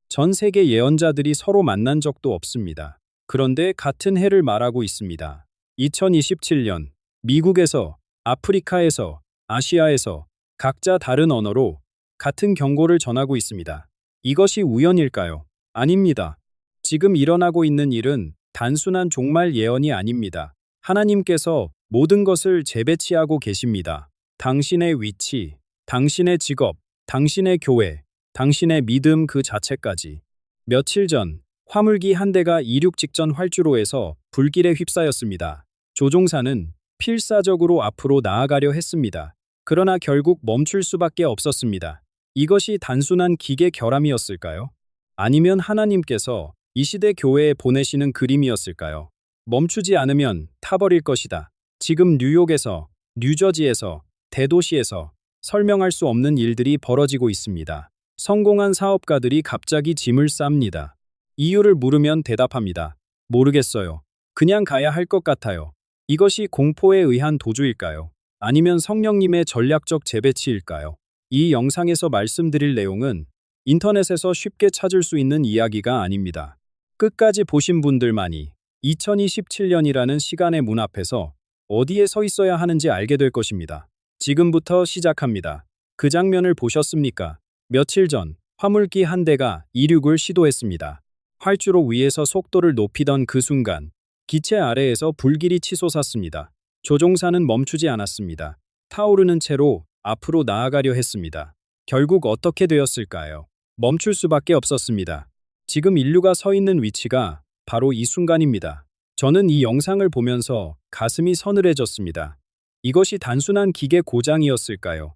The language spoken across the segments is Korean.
전 세계 예언자들이 서로 만난 적도 없습니다. 그런데 같은 해를 말하고 있습니다. 2027년 미국에서, 아프리카에서, 아시아에서 각자 다른 언어로 같은 경고를 전하고 있습니다. 이것이 우연일까요? 아닙니다. 지금 일어나고 있는 일은 단순한 종말 예언이 아닙니다. 하나님께서 모든 것을 재배치하고 계십니다. 당신의 위치, 당신의 직업, 당신의 교회, 당신의 믿음 그 자체까지. 며칠 전 화물기 한 대가 이륙 직전 활주로에서 불길에 휩싸였습니다. 조종사는 필사적으로 앞으로 나아가려 했습니다. 그러나 결국 멈출 수밖에 없었습니다. 이것이 단순한 기계 결함이었을까요? 아니면 하나님께서 이 시대 교회에 보내시는 그림이었을까요? 멈추지 않으면 타버릴 것이다. 지금 뉴욕에서, 뉴저지에서, 대도시에서 설명할 수 없는 일들이 벌어지고 있습니다. 성공한 사업가들이 갑자기 짐을 쌉니다. 이유를 물으면 대답합니다. 모르겠어요. 그냥 가야 할 것 같아요. 이것이 공포에 의한 도주일까요? 아니면 성령님의 전략적 재배치일까요? 이 영상에서 말씀드릴 내용은 인터넷에서 쉽게 찾을 수 있는 이야기가 아닙니다. 끝까지 보신 분들만이 2027년이라는 시간의 문 앞에서 어디에 서 있어야 하는지 알게 될 것입니다. 지금부터 시작합니다. 그 장면을 보셨습니까? 며칠 전 화물기 한 대가 이륙을 시도했습니다. 활주로 위에서 속도를 높이던 그 순간 기체 아래에서 불길이 치솟았습니다. 조종사는 멈추지 않았습니다. 타오르는 채로 앞으로 나아가려 했습니다. 결국 어떻게 되었을까요? 멈출 수밖에 없었습니다. 지금 인류가 서 있는 위치가 바로 이 순간입니다. 저는 이 영상을 보면서 가슴이 서늘해졌습니다. 이것이 단순한 기계 고장이었을까요?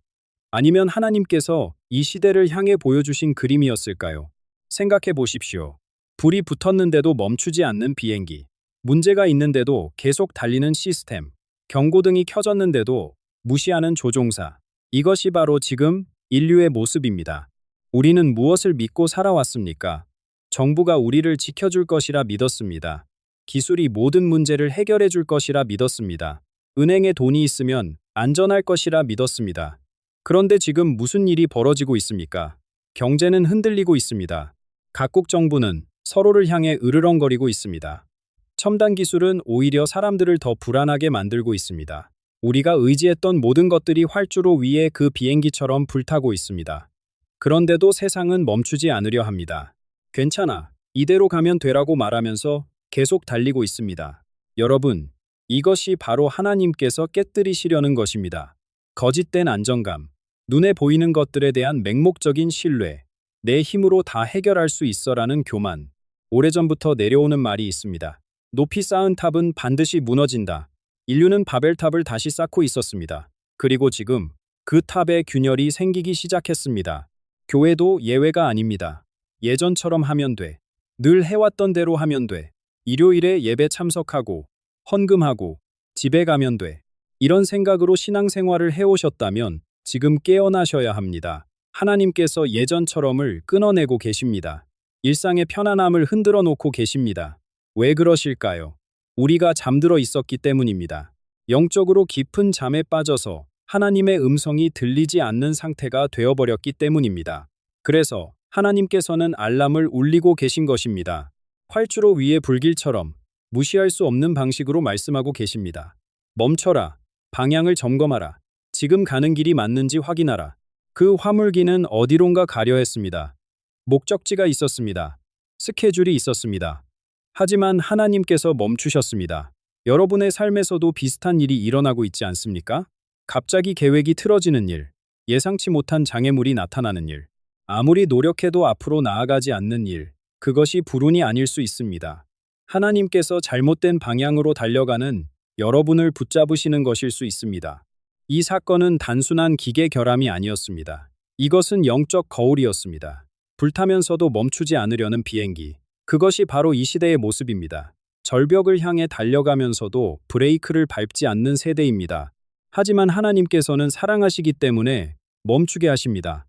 아니면 하나님께서 이 시대를 향해 보여주신 그림이었을까요? 생각해 보십시오. 불이 붙었는데도 멈추지 않는 비행기, 문제가 있는데도 계속 달리는 시스템, 경고등이 켜졌는데도 무시하는 조종사. 이것이 바로 지금 인류의 모습입니다. 우리는 무엇을 믿고 살아왔습니까? 정부가 우리를 지켜줄 것이라 믿었습니다. 기술이 모든 문제를 해결해 줄 것이라 믿었습니다. 은행에 돈이 있으면 안전할 것이라 믿었습니다. 그런데 지금 무슨 일이 벌어지고 있습니까? 경제는 흔들리고 있습니다. 각국 정부는 서로를 향해 으르렁거리고 있습니다. 첨단 기술은 오히려 사람들을 더 불안하게 만들고 있습니다. 우리가 의지했던 모든 것들이 활주로 위에 그 비행기처럼 불타고 있습니다. 그런데도 세상은 멈추지 않으려 합니다. 괜찮아, 이대로 가면 되라고 말하면서 계속 달리고 있습니다. 여러분, 이것이 바로 하나님께서 깨뜨리시려는 것입니다. 거짓된 안정감, 눈에 보이는 것들에 대한 맹목적인 신뢰, 내 힘으로 다 해결할 수 있어라는 교만. 오래전부터 내려오는 말이 있습니다. 높이 쌓은 탑은 반드시 무너진다. 인류는 바벨탑을 다시 쌓고 있었습니다. 그리고 지금 그 탑에 균열이 생기기 시작했습니다. 교회도 예외가 아닙니다. 예전처럼 하면 돼. 늘 해왔던 대로 하면 돼. 일요일에 예배 참석하고 헌금하고 집에 가면 돼. 이런 생각으로 신앙생활을 해오셨다면 지금 깨어나셔야 합니다. 하나님께서 예전처럼을 끊어내고 계십니다. 일상의 편안함을 흔들어 놓고 계십니다. 왜 그러실까요? 우리가 잠들어 있었기 때문입니다. 영적으로 깊은 잠에 빠져서 하나님의 음성이 들리지 않는 상태가 되어버렸기 때문입니다. 그래서 하나님께서는 알람을 울리고 계신 것입니다. 활주로 위의 불길처럼 무시할 수 없는 방식으로 말씀하고 계십니다. 멈춰라. 방향을 점검하라. 지금 가는 길이 맞는지 확인하라. 그 화물기는 어디론가 가려 했습니다. 목적지가 있었습니다. 스케줄이 있었습니다. 하지만 하나님께서 멈추셨습니다. 여러분의 삶에서도 비슷한 일이 일어나고 있지 않습니까? 갑자기 계획이 틀어지는 일, 예상치 못한 장애물이 나타나는 일, 아무리 노력해도 앞으로 나아가지 않는 일, 그것이 불운이 아닐 수 있습니다. 하나님께서 잘못된 방향으로 달려가는 여러분을 붙잡으시는 것일 수 있습니다. 이 사건은 단순한 기계 결함이 아니었습니다. 이것은 영적 거울이었습니다. 불타면서도 멈추지 않으려는 비행기. 그것이 바로 이 시대의 모습입니다. 절벽을 향해 달려가면서도 브레이크를 밟지 않는 세대입니다. 하지만 하나님께서는 사랑하시기 때문에 멈추게 하십니다.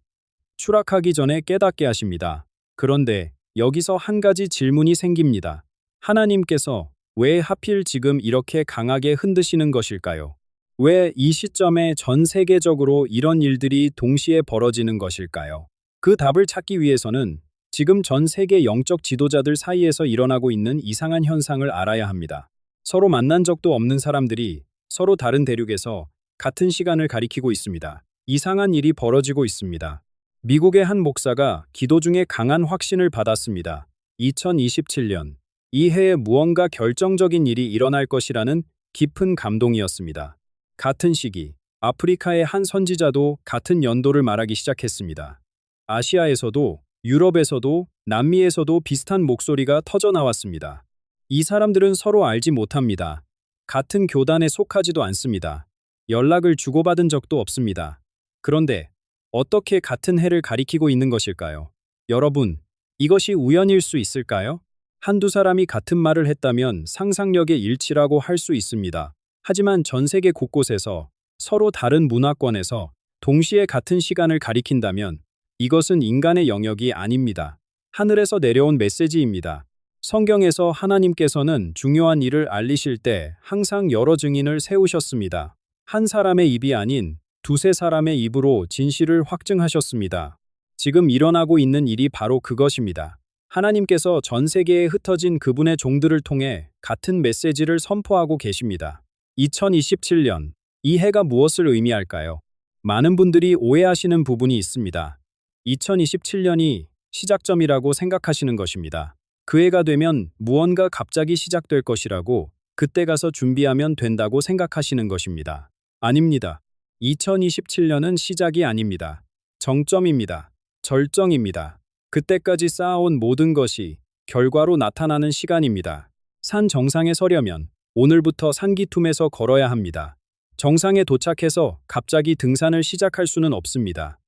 추락하기 전에 깨닫게 하십니다. 그런데 여기서 한 가지 질문이 생깁니다. 하나님께서 왜 하필 지금 이렇게 강하게 흔드시는 것일까요? 왜 이 시점에 전 세계적으로 이런 일들이 동시에 벌어지는 것일까요? 그 답을 찾기 위해서는 지금 전 세계 영적 지도자들 사이에서 일어나고 있는 이상한 현상을 알아야 합니다. 서로 만난 적도 없는 사람들이 서로 다른 대륙에서 같은 시간을 가리키고 있습니다. 이상한 일이 벌어지고 있습니다. 미국의 한 목사가 기도 중에 강한 확신을 받았습니다. 2027년, 이 해에 무언가 결정적인 일이 일어날 것이라는 깊은 감동이었습니다. 같은 시기, 아프리카의 한 선지자도 같은 연도를 말하기 시작했습니다. 아시아에서도, 유럽에서도, 남미에서도 비슷한 목소리가 터져 나왔습니다. 이 사람들은 서로 알지 못합니다. 같은 교단에 속하지도 않습니다. 연락을 주고받은 적도 없습니다. 그런데 어떻게 같은 해를 가리키고 있는 것일까요? 여러분, 이것이 우연일 수 있을까요? 한두 사람이 같은 말을 했다면 상상력의 일치라고 할 수 있습니다. 하지만 전 세계 곳곳에서 서로 다른 문화권에서 동시에 같은 시간을 가리킨다면 이것은 인간의 영역이 아닙니다. 하늘에서 내려온 메시지입니다. 성경에서 하나님께서는 중요한 일을 알리실 때 항상 여러 증인을 세우셨습니다. 한 사람의 입이 아닌 두세 사람의 입으로 진실을 확증하셨습니다. 지금 일어나고 있는 일이 바로 그것입니다. 하나님께서 전 세계에 흩어진 그분의 종들을 통해 같은 메시지를 선포하고 계십니다. 2027년, 이 해가 무엇을 의미할까요? 많은 분들이 오해하시는 부분이 있습니다. 2027년이 시작점이라고 생각하시는 것입니다. 그 해가 되면 무언가 갑자기 시작될 것이라고, 그때 가서 준비하면 된다고 생각하시는 것입니다. 아닙니다. 2027년은 시작이 아닙니다. 정점입니다. 절정입니다. 그때까지 쌓아온 모든 것이 결과로 나타나는 시간입니다. 산 정상에 서려면 오늘부터 산기쿰에서 걸어야 합니다. 정상에 도착해서 갑자기 등산을 시작할 수는 없습니다.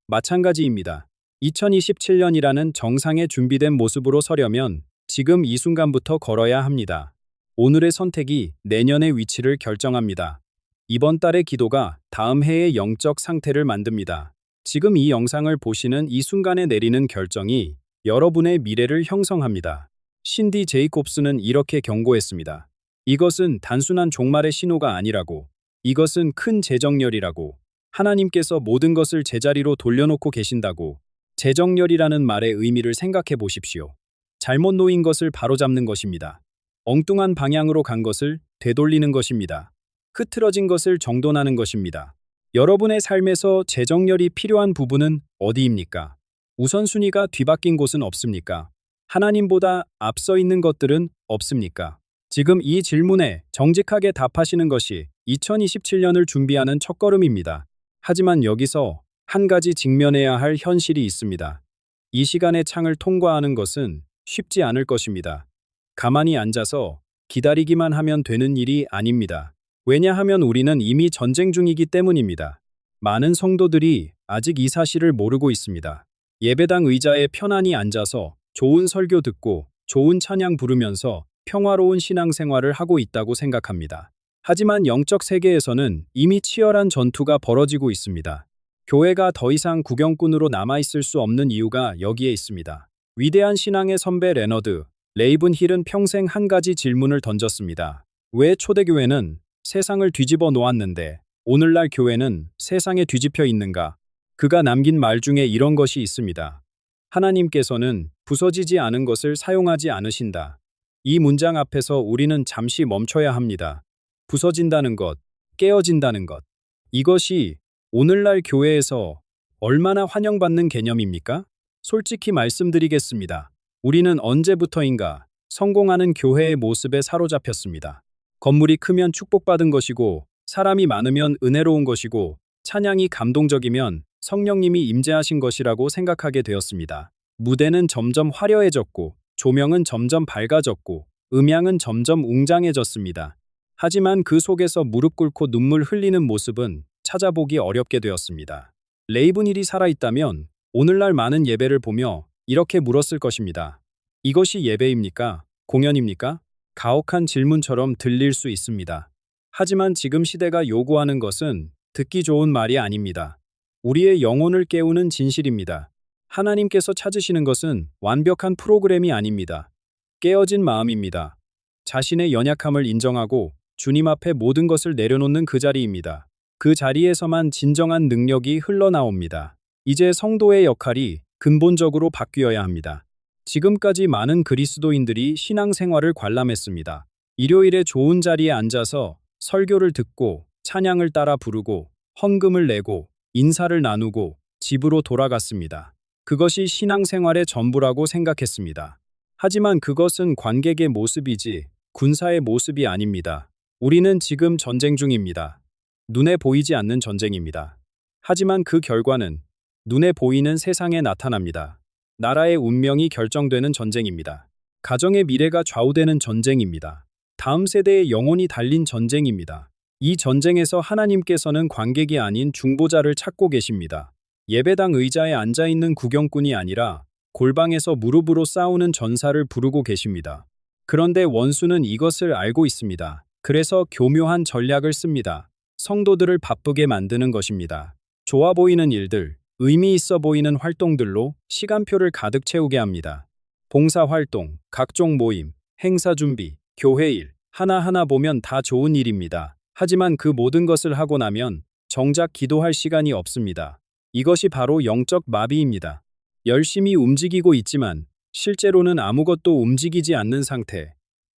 마찬가지입니다. 2027년이라는 정상에 준비된 모습으로 서려면 지금 이 순간부터 걸어야 합니다. 오늘의 선택이 내년의 위치를 결정합니다. 이번 달의 기도가 다음 해의 영적 상태를 만듭니다. 지금 이 영상을 보시는 이 순간에 내리는 결정이 여러분의 미래를 형성합니다. 신디 제이콥스는 이렇게 경고했습니다. 이것은 단순한 종말의 신호가 아니라고, 이것은 큰 재정렬이라고, 하나님께서 모든 것을 제자리로 돌려놓고 계신다고. 재정렬이라는 말의 의미를 생각해 보십시오. 잘못 놓인 것을 바로잡는 것입니다. 엉뚱한 방향으로 간 것을 되돌리는 것입니다. 흐트러진 것을 정돈하는 것입니다. 여러분의 삶에서 재정렬이 필요한 부분은 어디입니까? 우선순위가 뒤바뀐 곳은 없습니까? 하나님보다 앞서 있는 것들은 없습니까? 지금 이 질문에 정직하게 답하시는 것이 2027년을 준비하는 첫걸음입니다. 하지만 여기서 한 가지 직면해야 할 현실이 있습니다. 이 시간의 창을 통과하는 것은 쉽지 않을 것입니다. 가만히 앉아서 기다리기만 하면 되는 일이 아닙니다. 왜냐하면 우리는 이미 전쟁 중이기 때문입니다. 많은 성도들이 아직 이 사실을 모르고 있습니다. 예배당 의자에 편안히 앉아서 좋은 설교 듣고 좋은 찬양 부르면서 평화로운 신앙생활을 하고 있다고 생각합니다. 하지만 영적 세계에서는 이미 치열한 전투가 벌어지고 있습니다. 교회가 더 이상 구경꾼으로 남아있을 수 없는 이유가 여기에 있습니다. 위대한 신앙의 선배 레너드 레이븐 힐은 평생 한 가지 질문을 던졌습니다. 왜 초대교회는 세상을 뒤집어 놓았는데 오늘날 교회는 세상에 뒤집혀 있는가? 그가 남긴 말 중에 이런 것이 있습니다. 하나님께서는 부서지지 않은 것을 사용하지 않으신다. 이 문장 앞에서 우리는 잠시 멈춰야 합니다. 부서진다는 것, 깨어진다는 것. 이것이 오늘날 교회에서 얼마나 환영받는 개념입니까? 솔직히 말씀드리겠습니다. 우리는 언제부터인가 성공하는 교회의 모습에 사로잡혔습니다. 건물이 크면 축복받은 것이고, 사람이 많으면 은혜로운 것이고, 찬양이 감동적이면 성령님이 임재하신 것이라고 생각하게 되었습니다. 무대는 점점 화려해졌고, 조명은 점점 밝아졌고, 음향은 점점 웅장해졌습니다. 하지만 그 속에서 무릎 꿇고 눈물 흘리는 모습은 찾아보기 어렵게 되었습니다. 레이븐 힐이 살아있다면 오늘날 많은 예배를 보며 이렇게 물었을 것입니다. 이것이 예배입니까? 공연입니까? 가혹한 질문처럼 들릴 수 있습니다. 하지만 지금 시대가 요구하는 것은 듣기 좋은 말이 아닙니다. 우리의 영혼을 깨우는 진실입니다. 하나님께서 찾으시는 것은 완벽한 프로그램이 아닙니다. 깨어진 마음입니다. 자신의 연약함을 인정하고 주님 앞에 모든 것을 내려놓는 그 자리입니다. 그 자리에서만 진정한 능력이 흘러나옵니다. 이제 성도의 역할이 근본적으로 바뀌어야 합니다. 지금까지 많은 그리스도인들이 신앙생활을 관람했습니다. 일요일에 좋은 자리에 앉아서 설교를 듣고 찬양을 따라 부르고 헌금을 내고 인사를 나누고 집으로 돌아갔습니다. 그것이 신앙생활의 전부라고 생각했습니다. 하지만 그것은 관객의 모습이지 군사의 모습이 아닙니다. 우리는 지금 전쟁 중입니다. 눈에 보이지 않는 전쟁입니다. 하지만 그 결과는 눈에 보이는 세상에 나타납니다. 나라의 운명이 결정되는 전쟁입니다. 가정의 미래가 좌우되는 전쟁입니다. 다음 세대의 영혼이 달린 전쟁입니다. 이 전쟁에서 하나님께서는 관객이 아닌 중보자를 찾고 계십니다. 예배당 의자에 앉아있는 구경꾼이 아니라 골방에서 무릎으로 싸우는 전사를 부르고 계십니다. 그런데 원수는 이것을 알고 있습니다. 그래서 교묘한 전략을 씁니다. 성도들을 바쁘게 만드는 것입니다. 좋아 보이는 일들, 의미 있어 보이는 활동들로 시간표를 가득 채우게 합니다. 봉사활동, 각종 모임, 행사 준비, 교회 일, 하나하나 보면 다 좋은 일입니다. 하지만 그 모든 것을 하고 나면 정작 기도할 시간이 없습니다. 이것이 바로 영적 마비입니다. 열심히 움직이고 있지만 실제로는 아무것도 움직이지 않는 상태,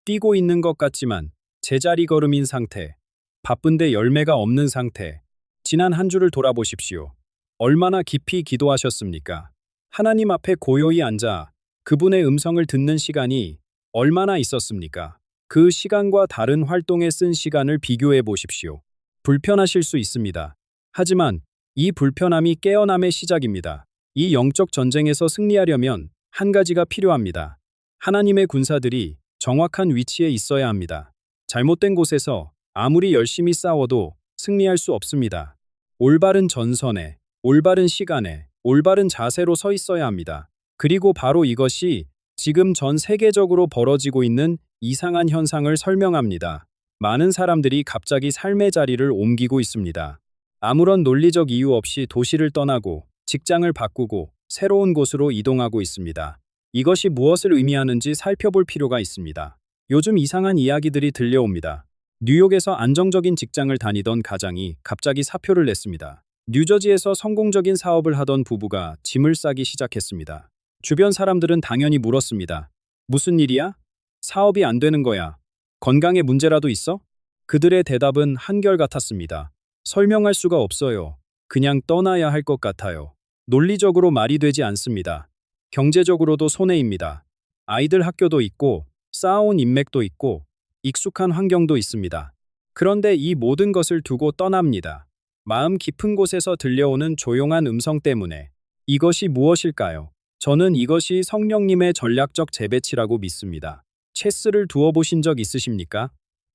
뛰고 있는 것 같지만 제자리 걸음인 상태, 바쁜데 열매가 없는 상태. 지난 한 주를 돌아보십시오. 얼마나 깊이 기도하셨습니까? 하나님 앞에 고요히 앉아 그분의 음성을 듣는 시간이 얼마나 있었습니까? 그 시간과 다른 활동에 쓴 시간을 비교해 보십시오. 불편하실 수 있습니다. 하지만 이 불편함이 깨어남의 시작입니다. 이 영적 전쟁에서 승리하려면 한 가지가 필요합니다. 하나님의 군사들이 정확한 위치에 있어야 합니다. 잘못된 곳에서 아무리 열심히 싸워도 승리할 수 없습니다. 올바른 전선에, 올바른 시간에, 올바른 자세로 서 있어야 합니다. 그리고 바로 이것이 지금 전 세계적으로 벌어지고 있는 이상한 현상을 설명합니다. 많은 사람들이 갑자기 삶의 자리를 옮기고 있습니다. 아무런 논리적 이유 없이 도시를 떠나고 직장을 바꾸고 새로운 곳으로 이동하고 있습니다. 이것이 무엇을 의미하는지 살펴볼 필요가 있습니다. 요즘 이상한 이야기들이 들려옵니다. 뉴욕에서 안정적인 직장을 다니던 가장이 갑자기 사표를 냈습니다. 뉴저지에서 성공적인 사업을 하던 부부가 짐을 싸기 시작했습니다. 주변 사람들은 당연히 물었습니다. 무슨 일이야? 사업이 안 되는 거야. 건강에 문제라도 있어? 그들의 대답은 한결같았습니다. 설명할 수가 없어요. 그냥 떠나야 할 것 같아요. 논리적으로 말이 되지 않습니다. 경제적으로도 손해입니다. 아이들 학교도 있고 쌓아온 인맥도 있고 익숙한 환경도 있습니다. 그런데 이 모든 것을 두고 떠납니다. 마음 깊은 곳에서 들려오는 조용한 음성 때문에. 이것이 무엇일까요? 저는 이것이 성령님의 전략적 재배치라고 믿습니다. 체스를 두어 보신 적 있으십니까?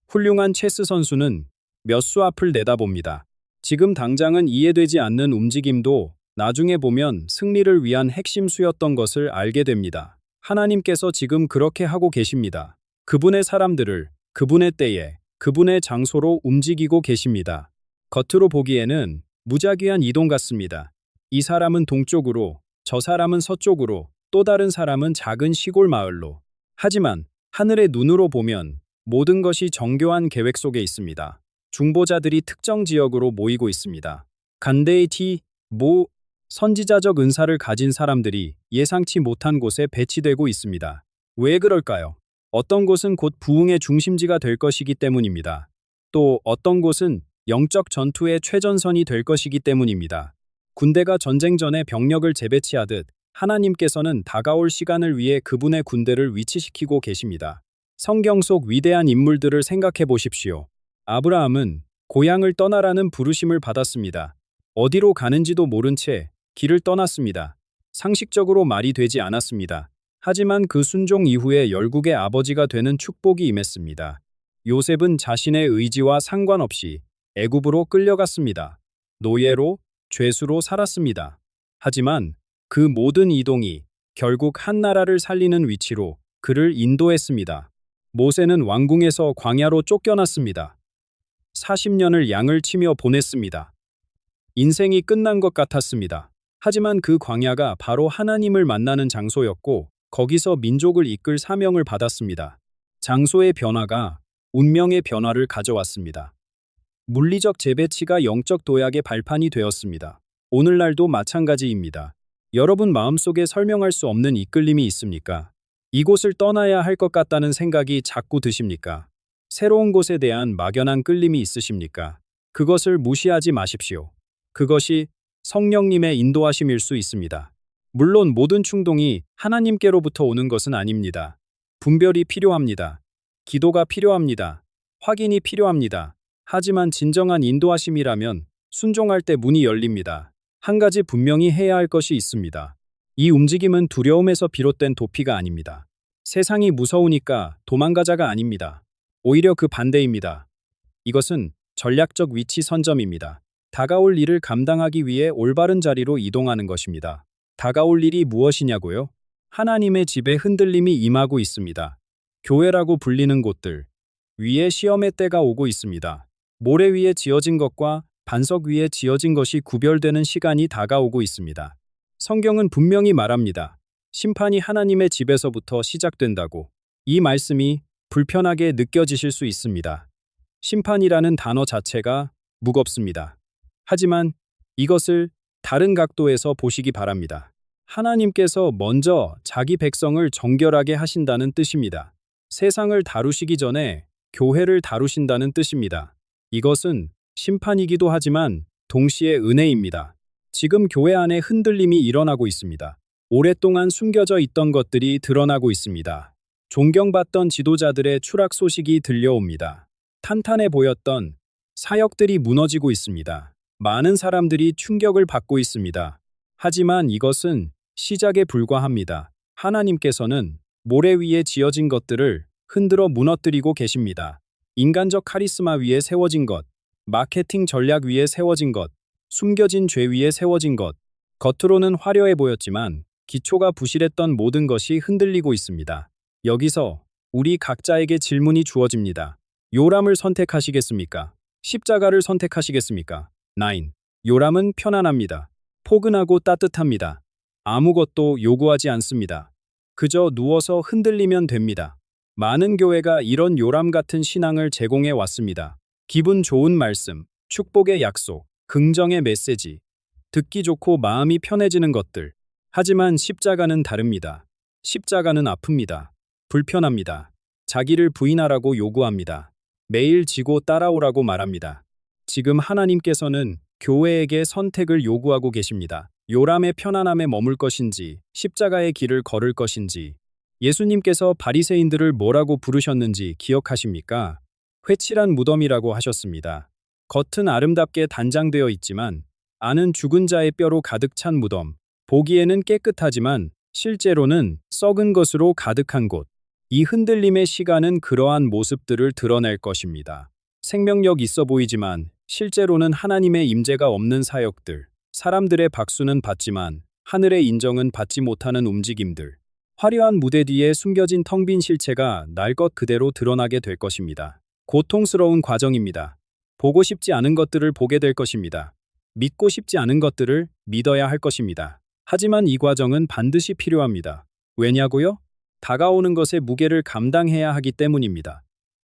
훌륭한 체스 선수는 몇 수 앞을 내다봅니다. 지금 당장은 이해되지 않는 움직임도 나중에 보면 승리를 위한 핵심 수였던 것을 알게 됩니다. 하나님께서 지금 그렇게 하고 계십니다. 그분의 사람들을 그분의 때에 그분의 장소로 움직이고 계십니다. 겉으로 보기에는 무작위한 이동 같습니다. 이 사람은 동쪽으로, 저 사람은 서쪽으로, 또 다른 사람은 작은 시골 마을로. 하지만 하늘의 눈으로 보면 모든 것이 정교한 계획 속에 있습니다. 중보자들이 특정 지역으로 모이고 있습니다. 간데이티, 선지자적 은사를 가진 사람들이 예상치 못한 곳에 배치되고 있습니다. 왜 그럴까요? 어떤 곳은 곧 부흥의 중심지가 될 것이기 때문입니다. 또 어떤 곳은 영적 전투의 최전선이 될 것이기 때문입니다. 군대가 전쟁 전에 병력을 재배치하듯 하나님께서는 다가올 시간을 위해 그분의 군대를 위치시키고 계십니다. 성경 속 위대한 인물들을 생각해 보십시오. 아브라함은 고향을 떠나라는 부르심을 받았습니다. 어디로 가는지도 모른 채 길을 떠났습니다. 상식적으로 말이 되지 않았습니다. 하지만 그 순종 이후에 열국의 아버지가 되는 축복이 임했습니다. 요셉은 자신의 의지와 상관없이 애굽으로 끌려갔습니다. 노예로, 죄수로 살았습니다. 하지만 그 모든 이동이 결국 한 나라를 살리는 위치로 그를 인도했습니다. 모세는 왕궁에서 광야로 쫓겨났습니다. 40년을 양을 치며 보냈습니다. 인생이 끝난 것 같았습니다. 하지만 그 광야가 바로 하나님을 만나는 장소였고 거기서 민족을 이끌 사명을 받았습니다. 장소의 변화가 운명의 변화를 가져왔습니다. 물리적 재배치가 영적 도약의 발판이 되었습니다. 오늘날도 마찬가지입니다. 여러분 마음속에 설명할 수 없는 이끌림이 있습니까? 이곳을 떠나야 할 것 같다는 생각이 자꾸 드십니까? 새로운 곳에 대한 막연한 끌림이 있으십니까? 그것을 무시하지 마십시오. 그것이 성령님의 인도하심일 수 있습니다. 물론 모든 충동이 하나님께로부터 오는 것은 아닙니다. 분별이 필요합니다. 기도가 필요합니다. 확인이 필요합니다. 하지만 진정한 인도하심이라면 순종할 때 문이 열립니다. 한 가지 분명히 해야 할 것이 있습니다. 이 움직임은 두려움에서 비롯된 도피가 아닙니다. 세상이 무서우니까 도망가자가 아닙니다. 오히려 그 반대입니다. 이것은 전략적 위치 선점입니다. 다가올 일을 감당하기 위해 올바른 자리로 이동하는 것입니다. 다가올 일이 무엇이냐고요? 하나님의 집에 흔들림이 임하고 있습니다. 교회라고 불리는 곳들 위에 시험의 때가 오고 있습니다. 모래 위에 지어진 것과 반석 위에 지어진 것이 구별되는 시간이 다가오고 있습니다. 성경은 분명히 말합니다. 심판이 하나님의 집에서부터 시작된다고. 이 말씀이 불편하게 느껴지실 수 있습니다. 심판이라는 단어 자체가 무겁습니다. 하지만 이것을 다른 각도에서 보시기 바랍니다. 하나님께서 먼저 자기 백성을 정결하게 하신다는 뜻입니다. 세상을 다루시기 전에 교회를 다루신다는 뜻입니다. 이것은 심판이기도 하지만 동시에 은혜입니다. 지금 교회 안에 흔들림이 일어나고 있습니다. 오랫동안 숨겨져 있던 것들이 드러나고 있습니다. 존경받던 지도자들의 추락 소식이 들려옵니다. 탄탄해 보였던 사역들이 무너지고 있습니다. 많은 사람들이 충격을 받고 있습니다. 하지만 이것은 시작에 불과합니다. 하나님께서는 모래 위에 지어진 것들을 흔들어 무너뜨리고 계십니다. 인간적 카리스마 위에 세워진 것, 마케팅 전략 위에 세워진 것, 숨겨진 죄 위에 세워진 것, 겉으로는 화려해 보였지만 기초가 부실했던 모든 것이 흔들리고 있습니다. 여기서 우리 각자에게 질문이 주어집니다. 요람을 선택하시겠습니까? 십자가를 선택하시겠습니까? 9. 요람은 편안합니다. 포근하고 따뜻합니다. 아무것도 요구하지 않습니다. 그저 누워서 흔들리면 됩니다. 많은 교회가 이런 요람 같은 신앙을 제공해 왔습니다. 기분 좋은 말씀, 축복의 약속, 긍정의 메시지, 듣기 좋고 마음이 편해지는 것들. 하지만 십자가는 다릅니다. 십자가는 아픕니다. 불편합니다. 자기를 부인하라고 요구합니다. 매일 지고 따라오라고 말합니다. 지금 하나님께서는 교회에게 선택을 요구하고 계십니다. 요람의 편안함에 머물 것인지, 십자가의 길을 걸을 것인지. 예수님께서 바리새인들을 뭐라고 부르셨는지 기억하십니까? 회칠한 무덤이라고 하셨습니다. 겉은 아름답게 단장되어 있지만 안은 죽은 자의 뼈로 가득 찬 무덤. 보기에는 깨끗하지만 실제로는 썩은 것으로 가득한 곳. 이 흔들림의 시간은 그러한 모습들을 드러낼 것입니다. 생명력 있어 보이지만 실제로는 하나님의 임재가 없는 사역들. 사람들의 박수는 받지만 하늘의 인정은 받지 못하는 움직임들. 화려한 무대 뒤에 숨겨진 텅 빈 실체가 날 것 그대로 드러나게 될 것입니다. 고통스러운 과정입니다. 보고 싶지 않은 것들을 보게 될 것입니다. 믿고 싶지 않은 것들을 믿어야 할 것입니다. 하지만 이 과정은 반드시 필요합니다. 왜냐고요? 다가오는 것의 무게를 감당해야 하기 때문입니다.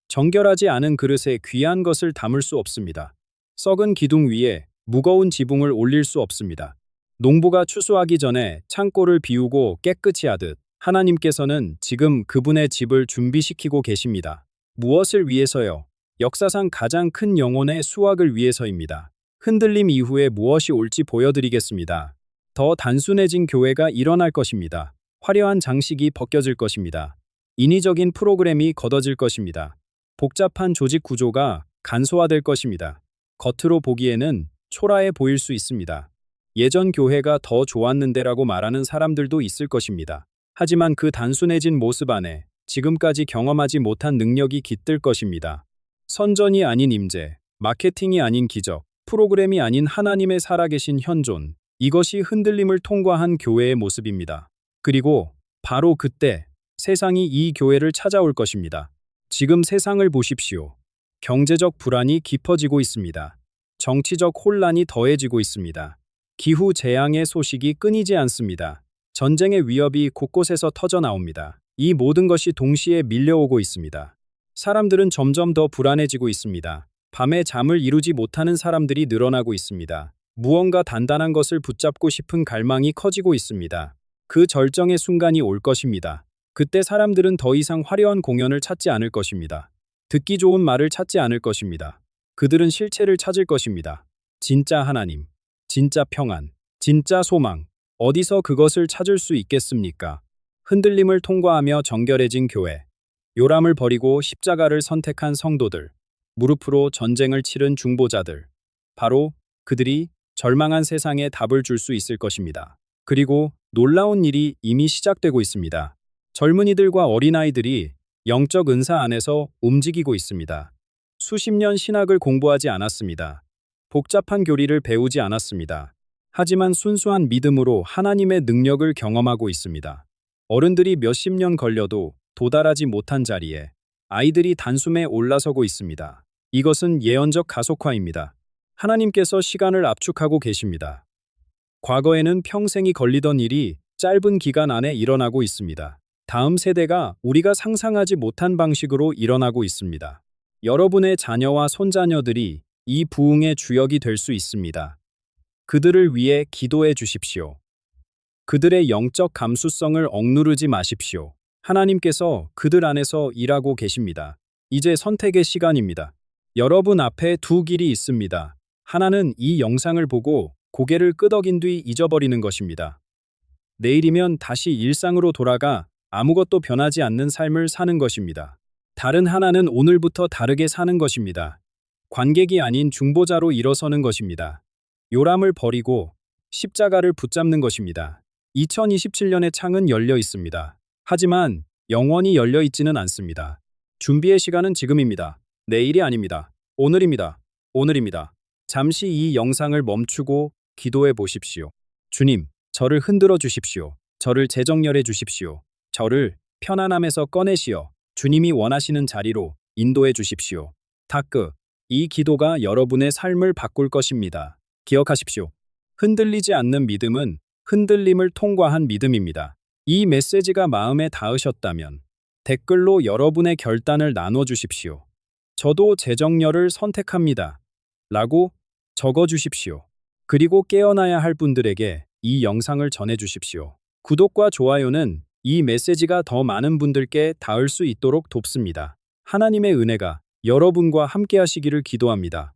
정결하지 않은 그릇에 귀한 것을 담을 수 없습니다. 썩은 기둥 위에 무거운 지붕을 올릴 수 없습니다. 농부가 추수하기 전에 창고를 비우고 깨끗이 하듯 하나님께서는 지금 그분의 집을 준비시키고 계십니다. 무엇을 위해서요? 역사상 가장 큰 영혼의 수확을 위해서입니다. 흔들림 이후에 무엇이 올지 보여드리겠습니다. 더 단순해진 교회가 일어날 것입니다. 화려한 장식이 벗겨질 것입니다. 인위적인 프로그램이 걷어질 것입니다. 복잡한 조직 구조가 간소화될 것입니다. 겉으로 보기에는 초라해 보일 수 있습니다. 예전 교회가 더 좋았는데라고 말하는 사람들도 있을 것입니다. 하지만 그 단순해진 모습 안에 지금까지 경험하지 못한 능력이 깃들 것입니다. 선전이 아닌 임재, 마케팅이 아닌 기적, 프로그램이 아닌 하나님의 살아계신 현존. 이것이 흔들림을 통과한 교회의 모습입니다. 그리고 바로 그때 세상이 이 교회를 찾아올 것입니다. 지금 세상을 보십시오. 경제적 불안이 깊어지고 있습니다. 정치적 혼란이 더해지고 있습니다. 기후 재앙의 소식이 끊이지 않습니다. 전쟁의 위협이 곳곳에서 터져 나옵니다. 이 모든 것이 동시에 밀려오고 있습니다. 사람들은 점점 더 불안해지고 있습니다. 밤에 잠을 이루지 못하는 사람들이 늘어나고 있습니다. 무언가 단단한 것을 붙잡고 싶은 갈망이 커지고 있습니다. 그 절정의 순간이 올 것입니다. 그때 사람들은 더 이상 화려한 공연을 찾지 않을 것입니다. 듣기 좋은 말을 찾지 않을 것입니다. 그들은 실체를 찾을 것입니다. 진짜 하나님, 진짜 평안, 진짜 소망. 어디서 그것을 찾을 수 있겠습니까? 흔들림을 통과하며 정결해진 교회. 요람을 버리고 십자가를 선택한 성도들. 무릎으로 전쟁을 치른 중보자들. 바로 그들이 절망한 세상에 답을 줄 수 있을 것입니다. 그리고 놀라운 일이 이미 시작되고 있습니다. 젊은이들과 어린아이들이 영적 은사 안에서 움직이고 있습니다. 수십 년 신학을 공부하지 않았습니다. 복잡한 교리를 배우지 않았습니다. 하지만 순수한 믿음으로 하나님의 능력을 경험하고 있습니다. 어른들이 몇십 년 걸려도 도달하지 못한 자리에 아이들이 단숨에 올라서고 있습니다. 이것은 예언적 가속화입니다. 하나님께서 시간을 압축하고 계십니다. 과거에는 평생이 걸리던 일이 짧은 기간 안에 일어나고 있습니다. 다음 세대가 우리가 상상하지 못한 방식으로 일어나고 있습니다. 여러분의 자녀와 손자녀들이 이 부흥의 주역이 될 수 있습니다. 그들을 위해 기도해 주십시오. 그들의 영적 감수성을 억누르지 마십시오. 하나님께서 그들 안에서 일하고 계십니다. 이제 선택의 시간입니다. 여러분 앞에 두 길이 있습니다. 하나는 이 영상을 보고 고개를 끄덕인 뒤 잊어버리는 것입니다. 내일이면 다시 일상으로 돌아가 아무것도 변하지 않는 삶을 사는 것입니다. 다른 하나는 오늘부터 다르게 사는 것입니다. 관객이 아닌 중보자로 일어서는 것입니다. 요람을 버리고 십자가를 붙잡는 것입니다. 2027년의 창은 열려 있습니다. 하지만 영원히 열려 있지는 않습니다. 준비의 시간은 지금입니다. 내일이 아닙니다. 오늘입니다. 오늘입니다. 잠시 이 영상을 멈추고 기도해 보십시오. 주님, 저를 흔들어 주십시오. 저를 재정렬해 주십시오. 저를 편안함에서 꺼내시어 주님이 원하시는 자리로 인도해 주십시오. 다크, 이 기도가 여러분의 삶을 바꿀 것입니다. 기억하십시오. 흔들리지 않는 믿음은 흔들림을 통과한 믿음입니다. 이 메시지가 마음에 닿으셨다면 댓글로 여러분의 결단을 나눠 주십시오. 저도 재정렬을 선택합니다. 라고 적어 주십시오. 그리고 깨어나야 할 분들에게 이 영상을 전해 주십시오. 구독과 좋아요는 이 메시지가 더 많은 분들께 닿을 수 있도록 돕습니다. 하나님의 은혜가 여러분과 함께 하시기를 기도합니다.